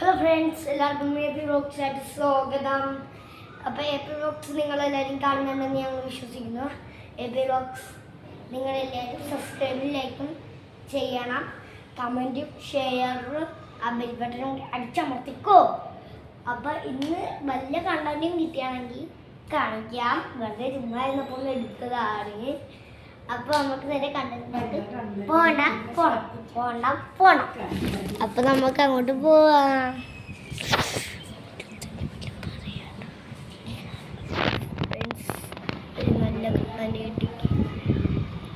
Hello friends, എല്ലാവർക്കും AP വ്ലോഗ്സിലായിട്ട് സ്വാഗതം. അപ്പോൾ എപി വ്ലോഗ്സ് നിങ്ങളെല്ലാവരും കാണുന്നുണ്ടെന്ന് ഞങ്ങൾ വിശ്വസിക്കുന്നു. എപി വ്ലോഗ്സ് നിങ്ങളെല്ലാവരും സബ്സ്ക്രൈബും ലൈക്കും ചെയ്യണം, കമൻറ്റും ഷെയറും ആ ബെൽ ബട്ടനും അടിച്ചമർത്തിക്കോ. അപ്പോൾ ഇന്ന് വലിയ കണ്ടന്റും കിട്ടുകയാണെങ്കിൽ കാണിക്കാം. വെറുതെ ചുമ്മാ ഇരുന്നപ്പോൾ എടുത്തതാണ്. അപ്പോൾ നമുക്ക് നേരെ കണ്ടിട്ട് പോണം. അപ്പോൾ നമുക്ക് അങ്ങോട്ട് പോവാം. നല്ല കണ്ടന്റ് കിട്ടി.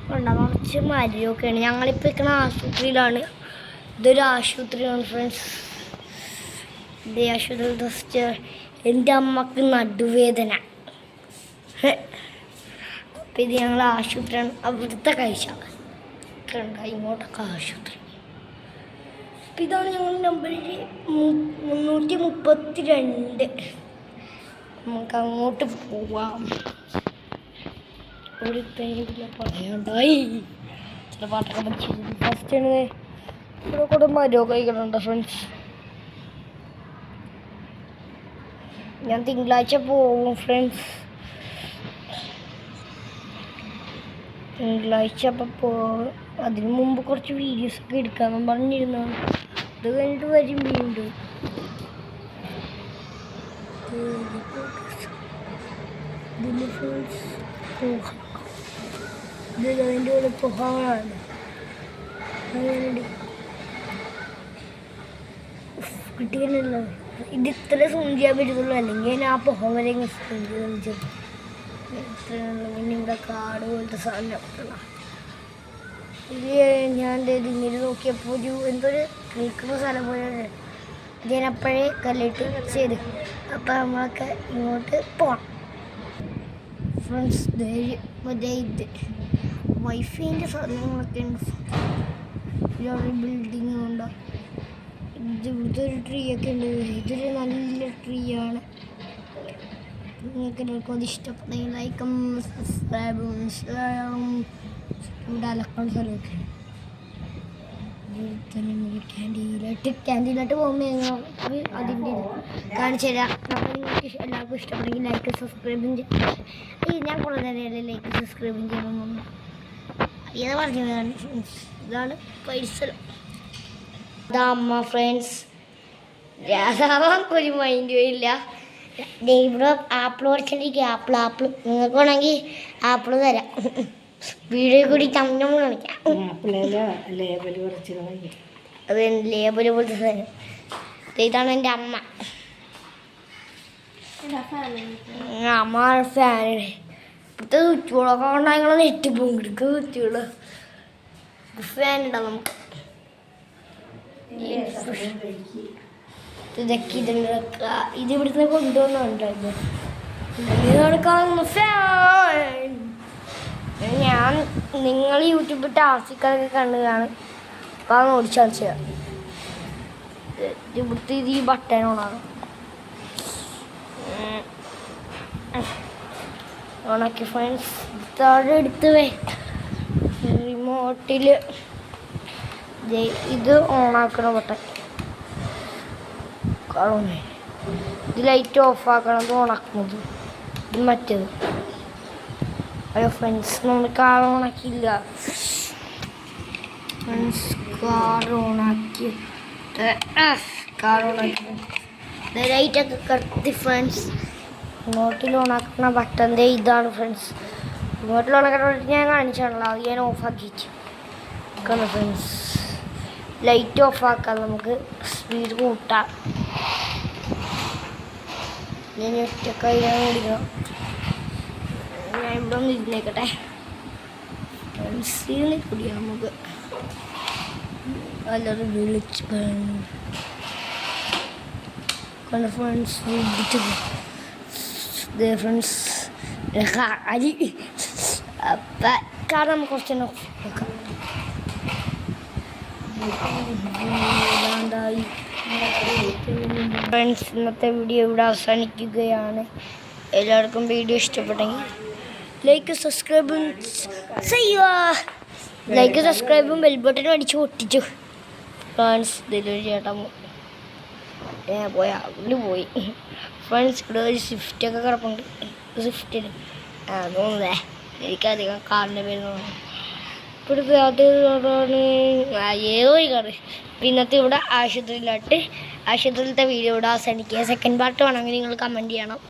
കുറച്ച് മരമൊക്കെയാണ്. ഞങ്ങളിപ്പോൾ നിൽക്കുന്ന ആശുപത്രിയിലാണ്. ഇതൊരു ആശുപത്രിയാണ് ഫ്രണ്ട്സ്. ഇത് ആശുപത്രി എൻ്റെ അമ്മക്ക് നടുവേദന. അപ്പം ഇത് ഞങ്ങൾ ആശുപത്രിയാണ്. അവിടുത്തെ കാഴ്ച കണ്ട ഇങ്ങോട്ടൊക്കെ ആശുപത്രി. അപ്പം ഇതാണ് ഞങ്ങൾ നമ്പർ 332. നമുക്ക് അങ്ങോട്ട് പോവാം. ഒരു പേരില്ല പറയാണ്ടായി. ചില പാട്ടൊക്കെ പഠിച്ചു. ഫസ്റ്റ് ആണ് ഇവിടെ കൂടെ മരമൊക്കെ കഴിക്കണുണ്ടോ ഫ്രണ്ട്സ്. ഞാൻ തിങ്കളാഴ്ച പോവും ഫ്രണ്ട്സ്. തിങ്കളാഴ്ച അപ്പോൾ അതിന് മുമ്പ് കുറച്ച് വീഡിയോസൊക്കെ എടുക്കാമെന്ന് പറഞ്ഞിരുന്നതാണ്. അത് കഴിഞ്ഞിട്ട് വരും വീണ്ടും. ഇതിൻ്റെ കൂടെ പോകാനാണ്. അങ്ങനെ കിട്ടിയില്ല. ഇത് ഇത്ര സൂം ചെയ്യാൻ പറ്റത്തുള്ളൂ, അല്ലെങ്കിൽ ഞാൻ ആ പുക വരെ സൂം ചെയ്ത് ഇവിടെ കാട് പോലത്തെ സാധനം. ഇത് ഞാൻ ഇങ്ങനെ നോക്കിയപ്പോൾ എന്തൊരു കേൾക്കുന്ന സ്ഥലം പോലെ ഞാനപ്പോഴേ കല്ലിട്ട് ചെയ്ത്. അപ്പം നമ്മളൊക്കെ ഇങ്ങോട്ട് പോകണം ഫ്രണ്ട്സ്. മറ്റേ ഇത് വൈഫൈൻ്റെ സാധനങ്ങളൊക്കെ ഉണ്ട്. ബിൽഡിങ് ഉണ്ട്. ഇവിടുത്തെ ഒരു ട്രീ ഒക്കെ ഉണ്ട്. ഇതൊരു നല്ല ട്രീ ആണ്. നിങ്ങൾക്ക് എല്ലാവർക്കും അത് ഇഷ്ടപ്പെടുന്ന ലൈക്കും സബ്സ്ക്രൈബും ഇവിടെ അലക്കുന്ന സ്ഥലമൊക്കെ ക്യാൻറ്റീനിലോട്ട് പോകുമ്പോൾ ഞങ്ങൾക്ക് അതിൻ്റെ ഇത് കാണിച്ചു തരാം. അപ്പോൾ നിങ്ങൾക്ക് എല്ലാവർക്കും ഇഷ്ടപ്പെടുമെങ്കിൽ ലൈക്ക് സബ്സ്ക്രൈബും ഞാൻ കുറേ നേരം ലൈക്ക് സബ്സ്ക്രൈബും ചെയ്യണമെന്ന് അറിയാതെ പറഞ്ഞതാണ്. ഇതാണ് പരിസരം. ഇതാ അമ്മ ഫ്രണ്ട്സ്. രാധാവാൻ ഒരു മൈൻഡ് ഇല്ല. ഇവിടെ ആപ്പിൾ കുറച്ചിട്ടുണ്ടെങ്കിൽ ആപ്പിൾ നിങ്ങൾക്ക് വേണമെങ്കിൽ ആപ്പിൾ തരാം. വീഡിയോ കൂടി ചമ്മ കാണിക്കാം. അത് ലേബല് പോലത്തെ സാധനം. ഇതാണ് എൻ്റെ അമ്മ. അമ്മ ഫാനാണ്. ഇപ്പോഴത്തെ സ്വിച്ചുകളൊക്കെ കൊണ്ടാൽ ഞങ്ങൾ നെറ്റിപ്പോകും. കിടക്കുക സ്വിച്ചുകൾ ഫാൻ ഉണ്ടാവും നമുക്ക്. ഇതൊക്കെ ഇത് ഇവിടുന്ന് കൊണ്ടുവന്നുണ്ടോ. ഫാൻ ഞാൻ നിങ്ങൾ യൂട്യൂബിൽ ടാസ്ക്കൊക്കെ കണ്ട് കാണും. അപ്പോൾ അത് ഓടിച്ചാൽ ഇവിടുത്തെ ഇത് ഈ ബട്ടൺ ഓണാണ്. ഓണാക്കി ഫ്രണ്ട്സ്. താഴെ എടുത്ത് റിമോട്ടിൽ ഇത് ഓണാക്കണ ബട്ടൺ കാണുന്നേ. ഇത് ലൈറ്റ് ഓഫ് ആക്കണത് ഓണാക്കുന്നത്. ഇത് മറ്റേത്. അയ്യോ ഫ്രണ്ട്സ്, നമ്മൾ കാർ ഓണാക്കിയില്ല ഫ്രണ്ട്സ്. കാർ ഓണാക്കി ലൈറ്റൊക്കെ കത്തി ഫ്രണ്ട്സ്. റിമോട്ടിൽ ഓണാക്കുന്ന ബട്ടൻ്റെ ഇതാണ് ഫ്രണ്ട്സ്. റിമോട്ടിൽ ഓണാക്കുന്ന ഞാൻ കാണിച്ചാണല്ലോ, അത് ഞാൻ ഓഫാക്കിയിട്ട് നിൽക്കണം ഫ്രണ്ട്സ്. ലൈറ്റ് ഓഫാക്കാം. നമുക്ക് സ്പീഡ് കൂട്ടാം. ഞാൻ ഒറ്റക്കായി ഓടിക്കണം. ഞാൻ ഇവിടെ ഒന്ന് ഇരുന്നേക്കട്ടെ. ഫ്രണ്ട്സിനെ കൂടി നമുക്ക് എല്ലാവരും വിളിച്ച് കണ്ട ഫ്രണ്ട്സ്. വിളിച്ചു ഫ്രണ്ട്സ് അരി. അപ്പം കാരണം നമുക്ക് കുറച്ച് നോക്കാം. ഫ്രണ്ട്സ്, ഇന്നത്തെ വീഡിയോ ഇവിടെ അവസാനിക്കുകയാണ്. എല്ലാവർക്കും വീഡിയോ ഇഷ്ടപ്പെട്ടെങ്കിൽ ലൈക്ക് സബ്സ്ക്രൈബും ചെയ്യുക. ലൈക്ക് സബ്സ്ക്രൈബും ബെൽ ബട്ടനും അടിച്ച് പൊട്ടിച്ചു ഫ്രണ്ട്സ്. ഇതിലൊരു ചേട്ടാ പോയ അവര് പോയി. ഫ്രണ്ട്സ് ഇവിടെ ഒരു സ്വിഫ്റ്റൊക്കെ കിടപ്പുണ്ട്. സ്വിഫ്റ്റിന് തോന്നുന്നേ, എനിക്കധികം കാറിൻ്റെ പേര് തോന്നുന്നു. ഇവിടുത്തെ അത് ഏതോ ഒരു കാറ്. പിന്നത്തെ ഇവിടെ ആശുപത്രിയിലത്തെ വീഡിയോ ഇവിടെ അവസാനിക്കുക. സെക്കൻഡ് പാർട്ട് വേണമെങ്കിൽ നിങ്ങൾ കമൻറ്റ് ചെയ്യണം.